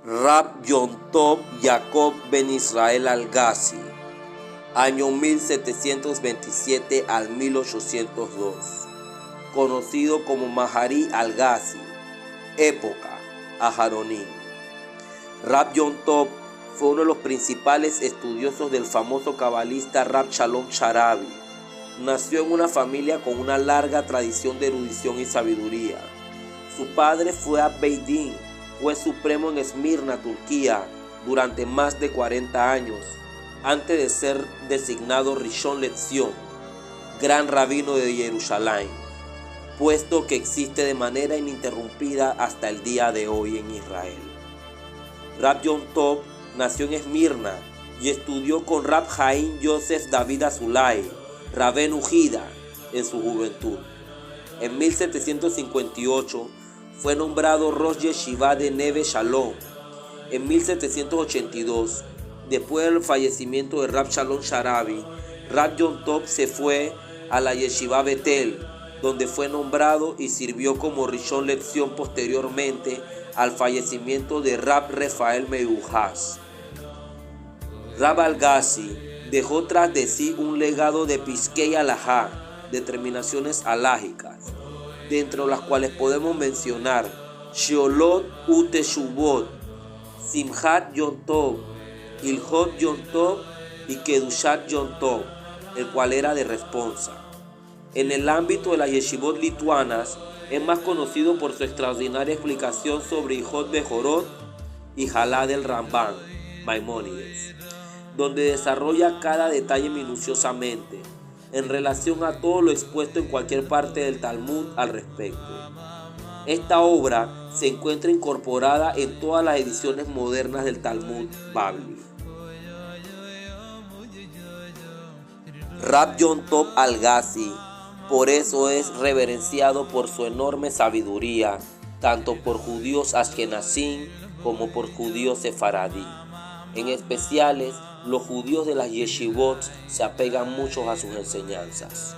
Rab Yom Tov Jacob Ben Israel Al-Ghazi, año 1727 al 1802, conocido como Mahari Al-Ghazi, época Aharoní. Rab Yom Tov fue uno de los principales estudiosos del famoso cabalista Rab Shalom Sharabi. Nació en una familia con una larga tradición de erudición y sabiduría. Su padre fue Abbeid Din, juez supremo en Esmirna, Turquía, durante más de 40 años, antes de ser designado Rishon LeZion, gran rabino de Jerusalén, puesto que existe de manera ininterrumpida hasta el día de hoy en Israel. Rab Yom Tov nació en Esmirna y estudió con Rab Haim Yosef David Azulay, Rabén Ujida, en su juventud. En 1758 fue nombrado Rosh Yeshiva de Neve Shalom. En 1782, después del fallecimiento de Rab Shalom Sharabi, Rab Yom Tov se fue a la Yeshiva Betel, donde fue nombrado y sirvió como Rishon LeZion posteriormente al fallecimiento de Rab Rafael Meuhas. Rab Al-Ghazi dejó tras de sí un legado de Piskei Halajá, determinaciones alágicas, dentro de las cuales podemos mencionar Sheolot Uteshuvot, Simchat Yom Tov, Ilhot Yom Tov y Kedushat Yom Tov, el cual era de responsa. En el ámbito de las yeshivot lituanas, es más conocido por su extraordinaria explicación sobre Ilhot Bejorot y Jalá del Ramban, Maimónides, donde desarrolla cada detalle minuciosamente, en relación a todo lo expuesto en cualquier parte del Talmud al respecto. Esta obra se encuentra incorporada en todas las ediciones modernas del Talmud Bavli. Rab Yom Tov Al-Ghazi, por eso es reverenciado por su enorme sabiduría, tanto por judíos ashkenazim como por judíos sefaradí. En especiales, los judíos de las yeshivot se apegan mucho a sus enseñanzas.